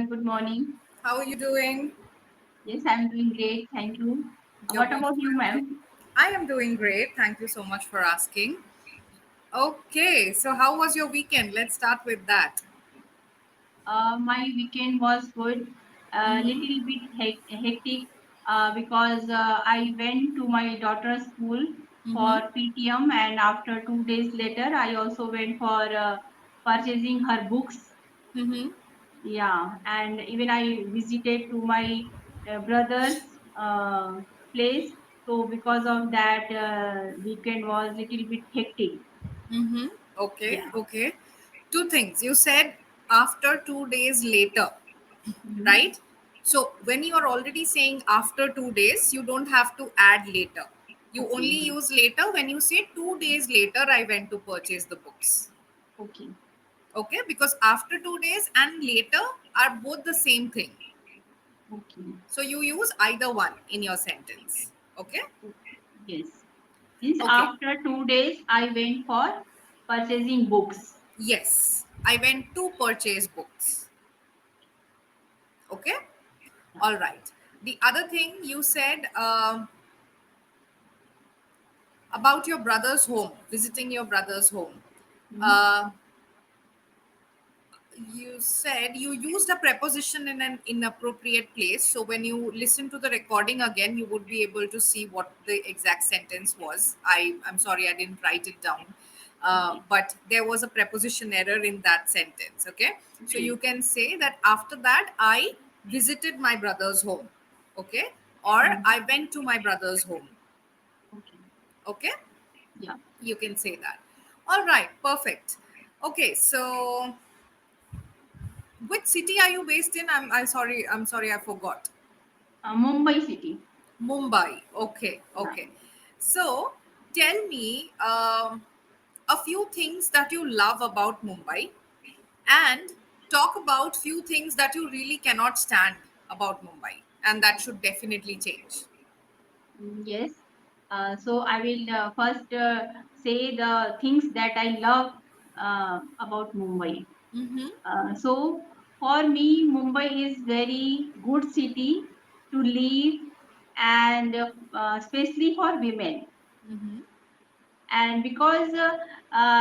Good morning. How are you doing? Yes, I'm doing great. Thank you. You're What about beautiful you, too. ma'am? I am doing great. Thank you so much for asking. Okay, so how was your weekend? Let's start with that. My weekend was good. A little bit hectic because I went to my daughter's school Mm-hmm. for PTM, and after 2 days later, I also went for purchasing her books. Mm-hmm. Yeah, and even I visited to my brother's place. So because of that, weekend was little bit hectic. Mm-hmm. Okay, Yeah. okay. Two things. You said after 2 days later, Mhm. right? So when you are already saying after 2 days, you don't have to add later. You Okay. only use later when you say 2 days later, I went to purchase the books. Okay. Okay, because after 2 days and later are both the same thing. Okay. So you use either one in your sentence. Okay. Okay. Yes. Means Okay. after 2 days, I went for purchasing books. Yes, I went to purchase books. Okay. Yeah. All right. The other thing you said about your brother's home, visiting your brother's home. Mhm. Uh, you said you used a preposition in an inappropriate place. So when you listen to the recording again, you would be able to see what the exact sentence was. I'm sorry, I didn't write it down. Okay. But there was a preposition error in that sentence. Okay. So you Okay. can say that after that, I visited my brother's home. Okay. Or Mhm. I went to my brother's home. Okay. Okay. Yeah. You can say that. All right. Perfect. Okay. So which city are you based in? I'm sorry. I'm sorry. I forgot. Mumbai city. Mumbai. Okay. Yeah. Okay. So tell me a few things that you love about Mumbai, and talk about few things that you really cannot stand about Mumbai, and that should definitely change. Yes. So I will first say the things that I love about Mumbai. Mm-hmm. So for me, Mumbai is very good city to live, and especially for women. Mm-hmm. And because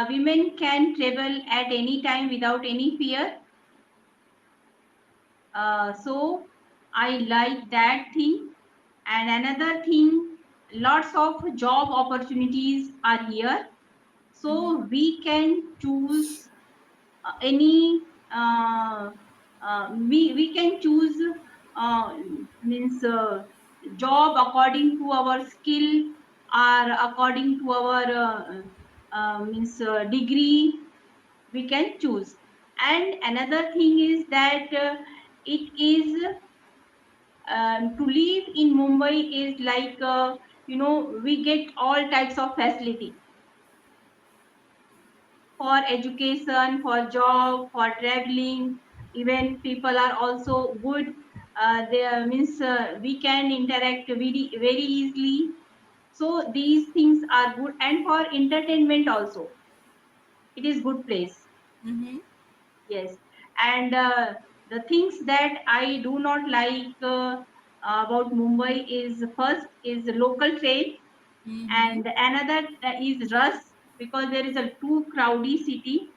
women can travel at any time without any fear, so I like that thing. And another thing, lots of job opportunities are here, so we can choose any we can choose uh, means job according to our skill or according to our means degree we can choose. And another thing is that it is to live in Mumbai is like we get all types of facility for education, for job, for traveling. Even people are also good. They means we can interact very easily. So these things are good, and for entertainment also, it is good place. Mm-hmm. Yes, and the things that I do not like about Mumbai is first is the local train, Mm-hmm. and another is rush because there is a too crowdy city,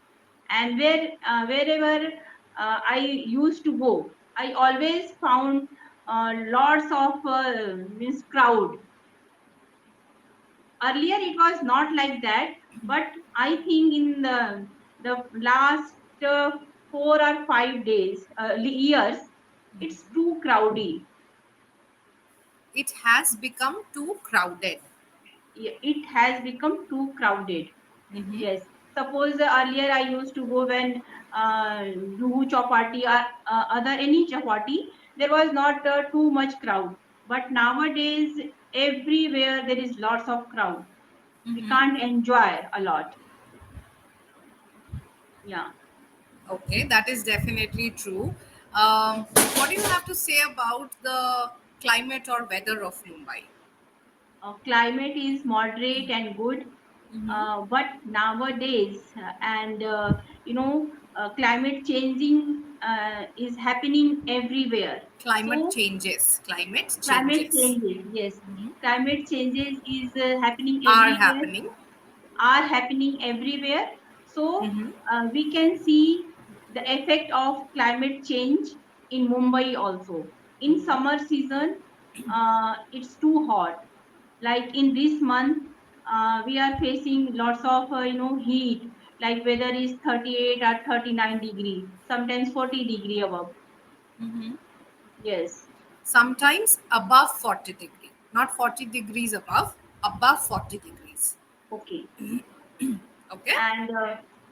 and wherever I used to go, I always found lots of means crowd. Earlier it was not like that, but I think in the last 4 or 5 days years, it's too crowdy. It has become too crowded. It has become too crowded. Mm-hmm. Yes. Suppose earlier I used to go when Juhu Chowpatty or other any chapati, there was not too much crowd. But nowadays, everywhere there is lots of crowd. We Mm-hmm. can't enjoy a lot. Yeah. Okay, that is definitely true. What do you have to say about the climate or weather of Mumbai? Climate is moderate and good, Mm-hmm. but nowadays and climate changing is happening everywhere. Climate So changes. Climate climate changes changes, yes, climate changes is happening are everywhere, happening. are happening everywhere. So Mm-hmm. we can see the effect of climate change in Mumbai also. In summer season, it's too hot. Like in this month, we are facing lots of heat. Like weather is 38 or 39 degree, sometimes 40 degree above. Mm-hmm. Yes. Sometimes above 40 degree, not 40 degrees above 40 degrees. Okay. Okay. And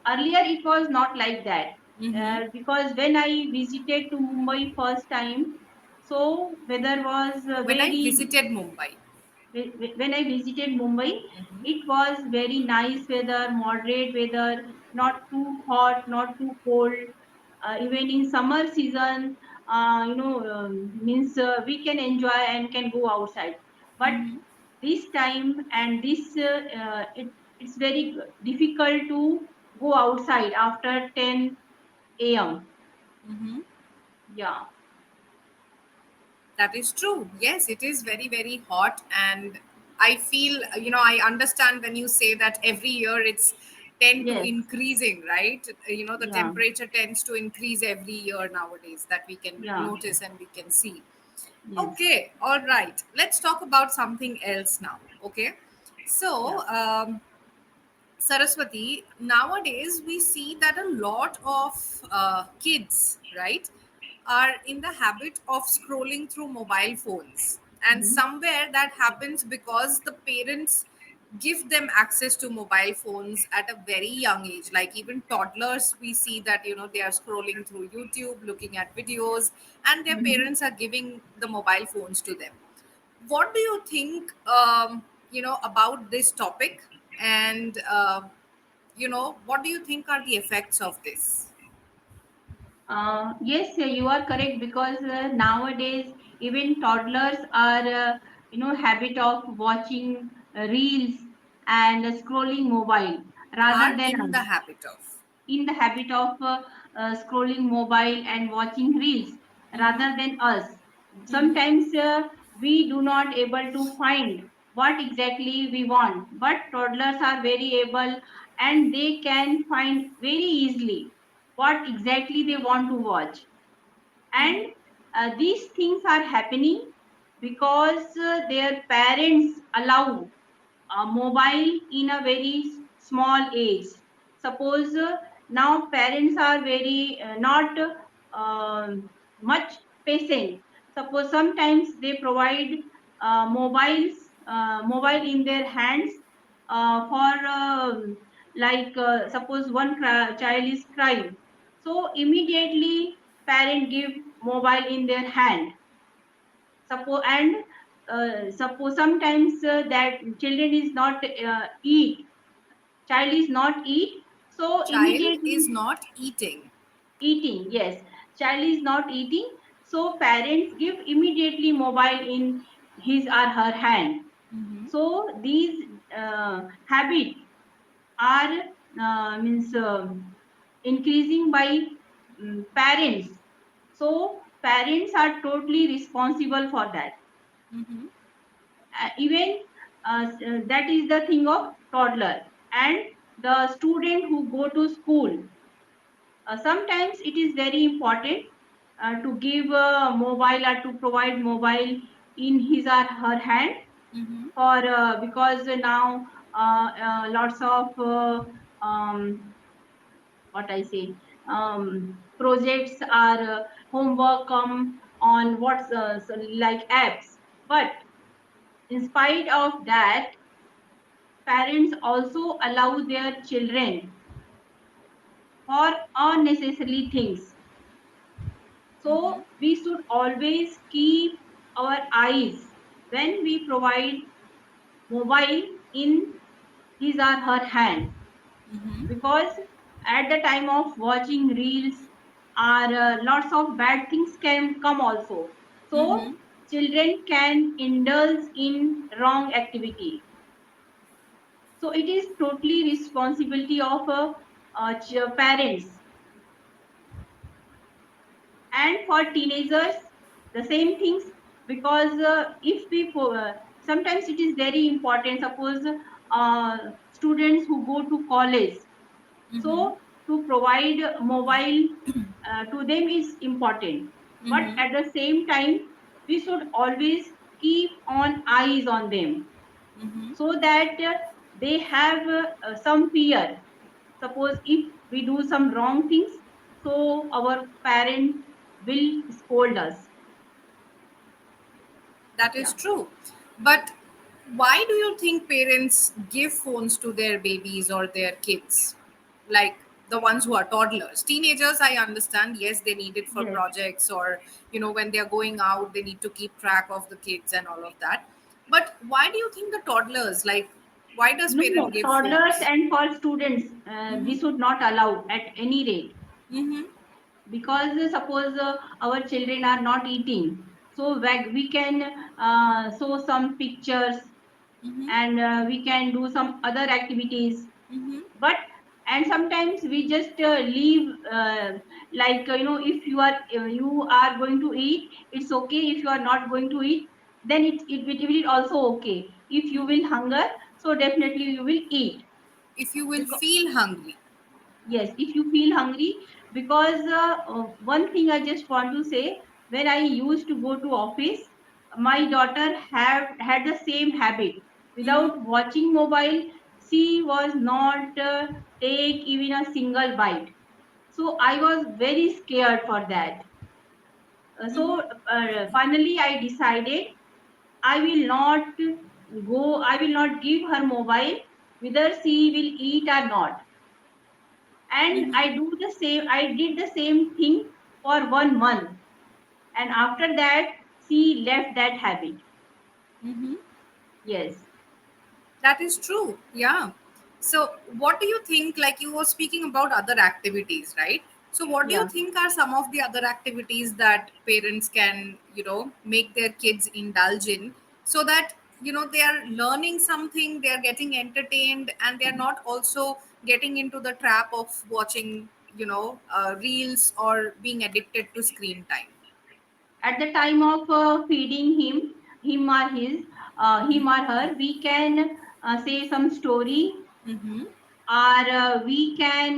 earlier it was not like that, Mm-hmm. because when I visited to Mumbai first time, so weather was When I very, visited Mumbai. when I visited Mumbai, it was very nice weather, moderate weather, not too hot, not too cold. Even in summer season, means we can enjoy and can go outside. But this time and this it's very difficult to go outside after 10 a.m. Mm-hmm. Yeah. That is true. Yes, it is very, very hot. And I feel, I understand when you say that every year it's tend to Yes. increasing, right? The Yeah. temperature tends to increase every year nowadays that we can Yeah. notice and we can see. Yes. Okay, all right. Let's talk about something else now. Okay. Yeah. So, Saraswati, nowadays we see that a lot of kids, right, are in the habit of scrolling through mobile phones. And Mhm. somewhere that happens because the parents give them access to mobile phones at a very young age. Like even toddlers, we see that, they are scrolling through YouTube, looking at videos, and their Mhm. parents are giving the mobile phones to them. What do you think, about this topic? And what do you think are the effects of this? Yes, you are correct, because nowadays even toddlers are, habit of watching reels and scrolling mobile rather Are than in the us. habit of. In the habit of scrolling mobile and watching reels rather than us. Sometimes we do not able to find what exactly we want, but toddlers are very able, and they can find very easily what exactly they want to watch. And these things are happening because their parents allow mobile in a very small age. Suppose now parents are very not much patient. Suppose sometimes they provide mobile in their hands for suppose one child is crying, so immediately parent give mobile in their hand. Suppose and suppose sometimes that children is not eat, child is not eat, so Child immediately is not eating. eating, yes, child is not eating, so parents give immediately mobile in his or her hand. So these habit are means increasing by parents. So parents are totally responsible for that. Even that is the thing of toddler. And the student who go to school, sometimes it is very important to give mobile or to provide mobile in his or her hand, for because now lots of what I say, projects are homework come on what's like apps. But in spite of that, parents also allow their children for unnecessary things. So we should always keep our eyes when we provide mobile in his or her hand, because at the time of watching reels are lots of bad things can come also. So children can indulge in wrong activity. So it is totally responsibility of parents And for teenagers, the same things, because if we sometimes it is very important. Suppose students who go to college, so Mm-hmm. to provide mobile to them is important, but Mm-hmm. at the same time we should always keep on eyes on them, Mm-hmm. so that they have some fear. Suppose if we do some wrong things, so our parent will scold us. That is Yeah. true. But why do you think parents give phones to their babies or their kids? Like the ones who are toddlers. Teenagers, I understand, yes, they need it for Yes. projects or, when they're going out, they need to keep track of the kids and all of that. But why do you think the toddlers, like, why does No, parent give toddlers phones? and for students, Mm-hmm. we should not allow at any rate, Mm-hmm. because suppose our children are not eating, so we can show some pictures, Mm-hmm. and we can do some other activities. Mm-hmm. But and sometimes we just leave, like if you are going to eat, it's okay. If you are not going to eat, then it will also okay. If you will hunger, so definitely you will eat. If you will Because feel hungry. yes, if you feel hungry, because one thing I just want to say, when I used to go to office, my daughter have had the same habit. Mm-hmm. Without watching mobile, she was not take even a single bite. So I was very scared for that. Mm-hmm. Finally I decided I will not I will not give her mobile, whether she will eat or not. And Mm-hmm. I did the same thing for 1 month, and after that she left that habit. Mm-hmm. Yes. That is true. Yeah. So, what do you think? Like you were speaking about other activities, right? So, what do you Yeah. think are some of the other activities that parents can, make their kids indulge in so that, they are learning something, they are getting entertained, and they are not also getting into the trap of watching, reels or being addicted to screen time? At the time of feeding him or her, we can say some story, Mm-hmm. or we can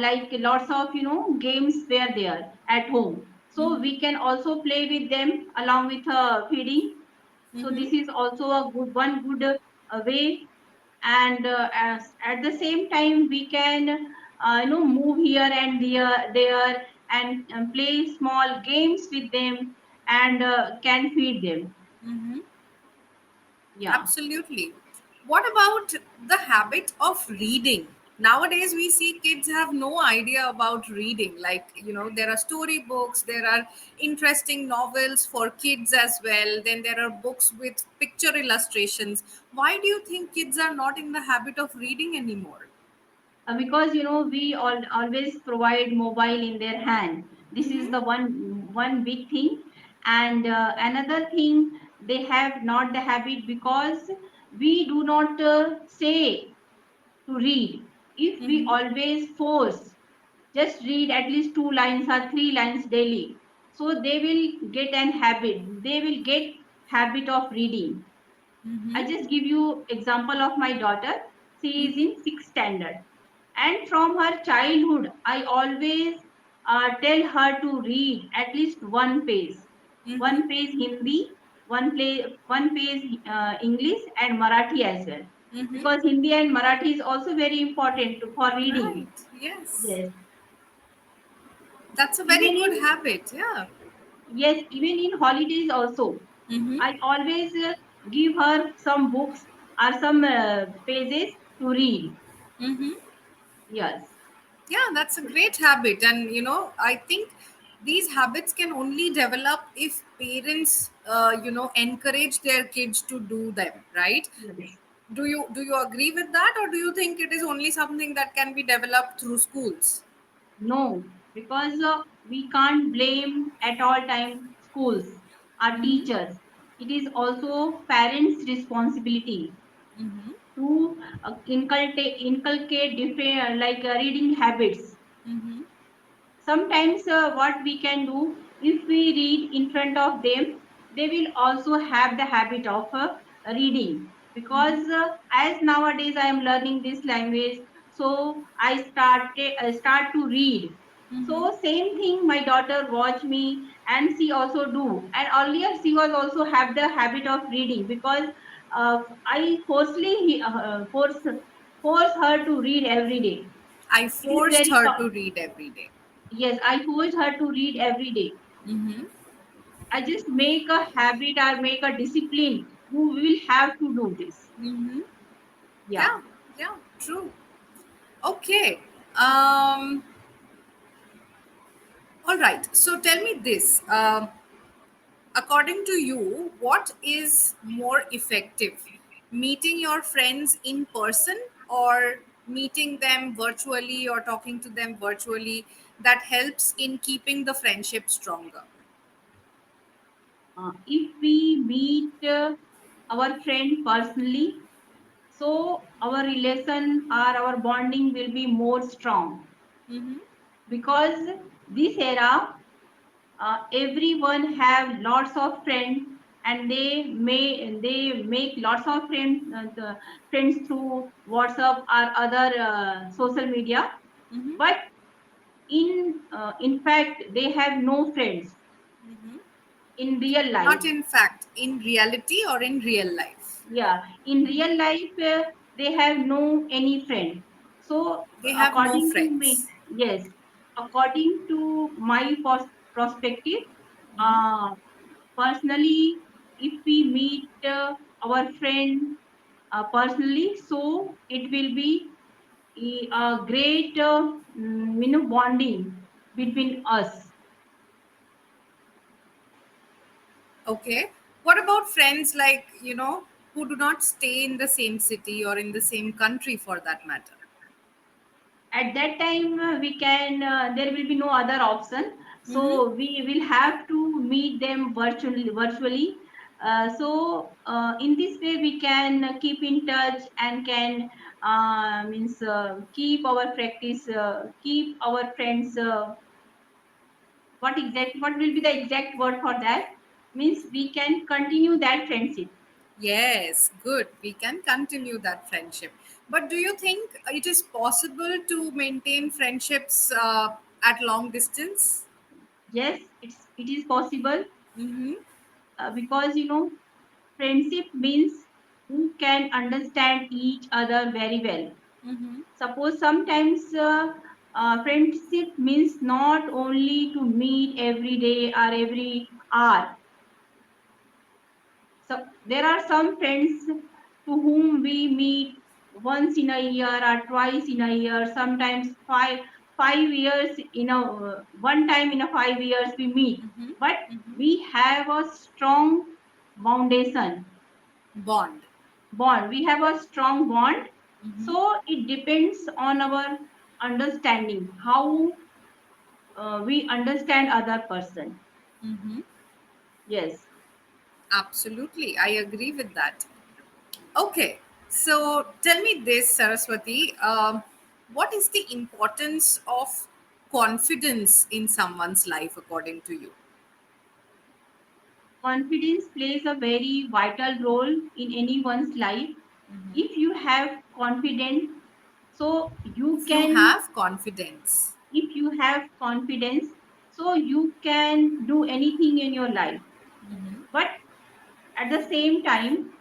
like lots of games were there at home, so Mm-hmm. we can also play with them along with feeding. So Mm-hmm. this is also a good way. And at the same time we can move here and there, and play small games with them, and can feed them. Mm-hmm. Yeah. Absolutely. What about the habit of reading? Nowadays, we see kids have no idea about reading. Like, there are storybooks, there are interesting novels for kids as well. Then there are books with picture illustrations. Why do you think kids are not in the habit of reading anymore? Because we always provide mobile in their hand. This is Mm-hmm. the one big thing. And another thing, they have not the habit because we do not say to read. If we Mm-hmm. always force, just read at least 2 lines or 3 lines daily, so they will get an habit, they will get habit of reading. I Mm-hmm. just give you example of my daughter. She is Mm-hmm. in 6th standard, and from her childhood I always tell her to read at least Mm-hmm. one page Hindi, one page English and Marathi as well, Mm-hmm. because Hindi and Marathi is also very important for reading. Right. Yes. Yes. That's a very Even good in habit. Yeah. Yes, even in holidays also, Mm-hmm. I always give her some books or some pages to read. Mm-hmm. Yes. Yeah, that's a great habit. And, I think these habits can only develop if parents, encourage their kids to do them, right? Yes. Do you agree with that, or do you think it is only something that can be developed through schools? No, because we can't blame at all time schools or Mm-hmm. teachers. It is also parents' responsibility Mm-hmm. to inculcate different, like reading habits. Mm-hmm. Sometimes what we can do, if we read in front of them, they will also have the habit of reading, because as nowadays I am learning this language, so I start to read. So Mm-hmm. same thing my daughter watch me, and she also do, and earlier she was also have the habit of reading, because I force her to read every day. I It is forced very her to read every day. Yes, I force her to read every day. Mm-hmm. I just make a habit or make a discipline. You will have to do this. Mm-hmm. Yeah. Yeah, yeah, true. Okay. Um, all right. So tell me this. According to you, what is more effective? Meeting your friends in person or meeting them virtually or talking to them virtually that helps in keeping the friendship stronger? If we meet our friend personally, so our relation or our bonding will be more strong, Mm-hmm. because this era, everyone have lots of friends, and they make lots of friends through WhatsApp or other social media, Mm-hmm. but in fact they have no friends Mm-hmm. in real life. Not in fact, in reality or in real life. Yeah, in real life they have no any friend. So They have no according to me, friends. yes, according to my perspective, Mm-hmm. uh, personally, if we meet our friend personally, so it will be a great bonding between us. Okay. What about friends like, who do not stay in the same city or in the same country for that matter? At that time we can there will be no other option, Mm-hmm. so we will have to meet them virtually. In this way we can keep in touch and can means keep our practice, keep our friends, what will be the exact word for that, means we can continue that friendship. Yes, good. We can continue that friendship. But do you think it is possible to maintain friendships at long distance? Yes, it is possible, Mm-hmm. because friendship means who can understand each other very well. Mm-hmm. Suppose sometimes friendship means not only to meet every day or every hour. So there are some friends to whom we meet once in a year or twice in a year, sometimes 5 years in a one time in a 5 years we meet. Mm-hmm. But Mm-hmm. we have a strong foundation Bond. bond. We have a strong bond. Mm-hmm. So it depends on our understanding, how we understand other person. Mm-hmm. Yes. Absolutely. I agree with that. Okay, so tell me this, Saraswati. What is the importance of confidence in someone's life, according to you? Confidence plays a very vital role in anyone's life. If you have confidence, so you If you can, have confidence. if you have confidence, so you can do anything in your life. But at the same time,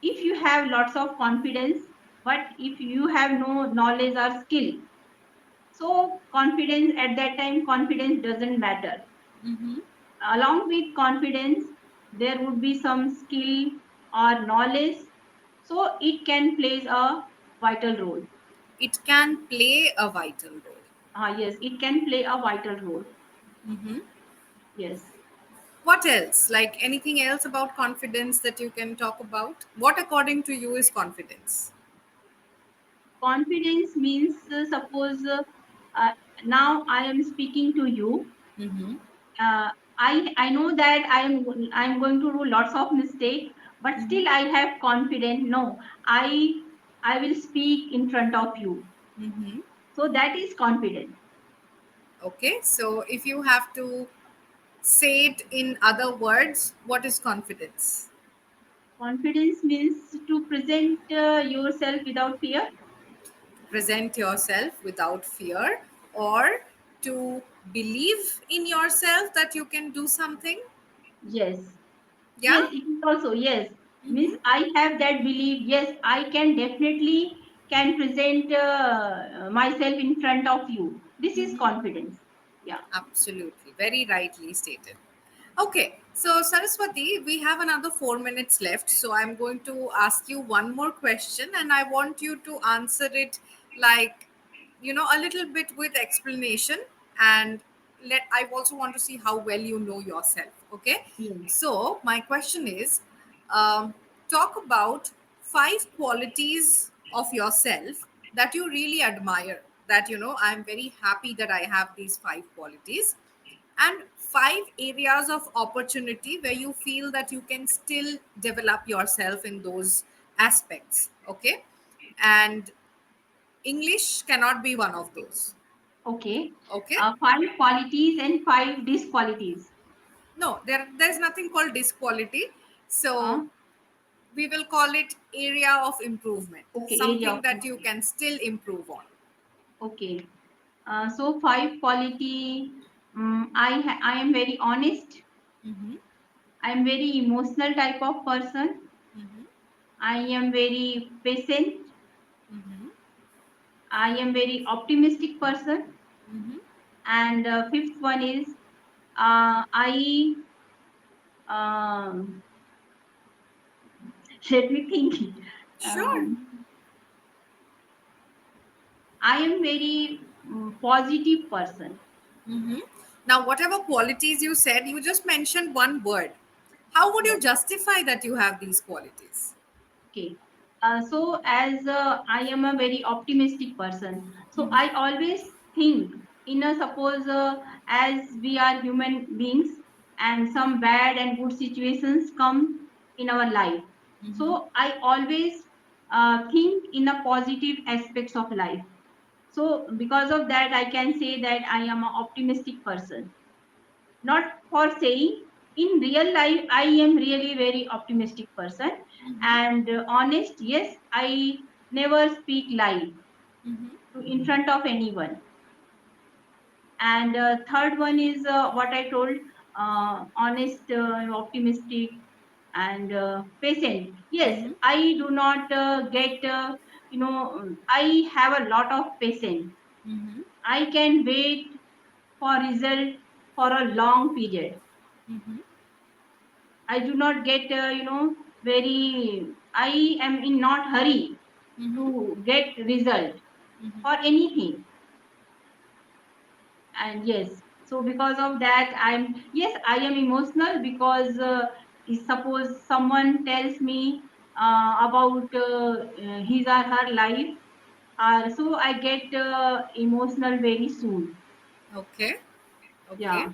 if you have lots of confidence, but if you have no knowledge or skill, so confidence, at that time confidence doesn't matter. Mm-hmm. Along with confidence there would be some skill or knowledge, so it can play a vital role. It can play a vital role. Yes, it can play a vital role. Mm-hmm. Yes. What else? Like anything else about confidence that you can talk about? What, according to you, is confidence? Confidence means suppose uh, now I am speaking to you. Mm-hmm. I know that I'm going to do lots of mistake, but Mm-hmm. still I have confidence. No, i I will speak in front of you, Mm-hmm. so that is confidence. Okay, so if you have to say it in other words, what is confidence? Confidence means to present yourself without fear. Present yourself without fear, or to believe in yourself that you can do something. Yes. Yeah. Yes, it is also, yes. Mm-hmm. Means I have that belief. Yes, I can definitely can present myself in front of you. This is Mm-hmm. confidence. Yeah. Absolutely, very rightly stated. Okay, so Saraswati, we have another 4 minutes left. So I'm going to ask you one more question, and I want you to answer it like, a little bit with explanation. And I also want to see how well you know yourself. Okay, Yes. so my question is, um, talk about 5 qualities of yourself that you really admire. That I'm very happy that I have these 5 qualities, and 5 areas of opportunity where you feel that you can still develop yourself in those aspects. Okay, and English cannot be one of those. Okay. Okay, Five qualities and five disqualities. no, there's nothing called disquality. So Uh, we will call it area of improvement, okay. Area something of that you can still improve on. okay. So five quality. I am very honest. Mm-hmm. I am very emotional type of person. Mm-hmm. I am very patient. Mm-hmm. I am very optimistic person. Mm-hmm. And fifth one is I let me think. Sure. Um, I am very positive person. Mm-hmm. Now, whatever qualities you said, you just mentioned one word. How would you Yes. justify that you have these qualities? Okay. So as I am a very optimistic person, so Mm-hmm. I always think in a suppose as we are human beings and some bad and good situations come in our life. Mm-hmm. So I always think in a positive aspects of life. So because of that, I can say that I am an optimistic person. Not for saying, in real life I am really very optimistic person Mm-hmm. and honest. Yes, I never speak lie Mm-hmm. in front of anyone. And third one is what I told, honest, optimistic, and patient. Yes, Mm-hmm. I do not get I have a lot of patience. Mm-hmm. I can wait for result for a long period. Mm-hmm. I do not get, very, I am in not hurry Mm-hmm. to get result Mm-hmm. for anything. And yes, so because of that, yes, I am emotional because if suppose someone tells me about his or her life, so I get emotional very soon. Okay. Okay. Yeah,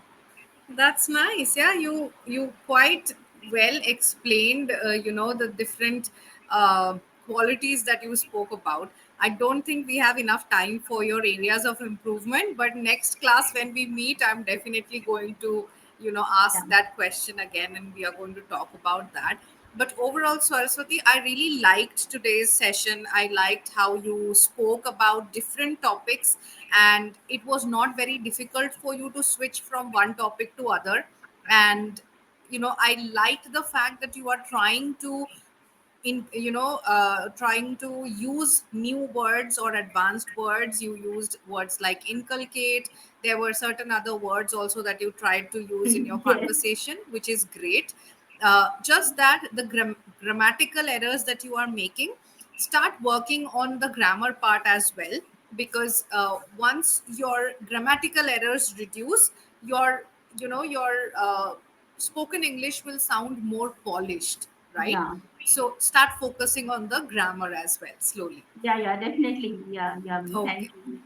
That's nice. Yeah, you quite well explained. The different uh, qualities that you spoke about. I don't think we have enough time for your areas of improvement, but next class when we meet, I'm definitely going to yeah, ask that question again, and we are going to talk about that. But overall, Saraswati, I really liked today's session. I liked how you spoke about different topics, and it was not very difficult for you to switch from one topic to other. And I liked the fact that you are trying to trying to use new words or advanced words. You used words like inculcate. There were certain other words also that you tried to use in your yes, conversation, which is great. Just that the grammatical errors that you are making, start working on the grammar part as well, because once your grammatical errors reduce, your spoken English will sound more polished, right? yeah, So start focusing on the grammar as well slowly. yeah, definitely. Yeah, yeah. Okay, Thank you.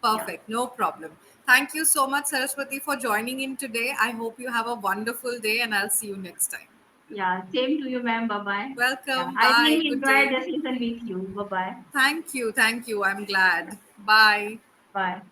Yeah, perfect, no problem. Thank you so much, Saraswati, for joining in today. I hope you have a wonderful day, and I'll see you next time. yeah. Same to you, ma'am. Bye bye. Yeah, Welcome, I bye, really good enjoyed day. this session with you. Bye bye. Thank you, I'm glad. Bye. Bye.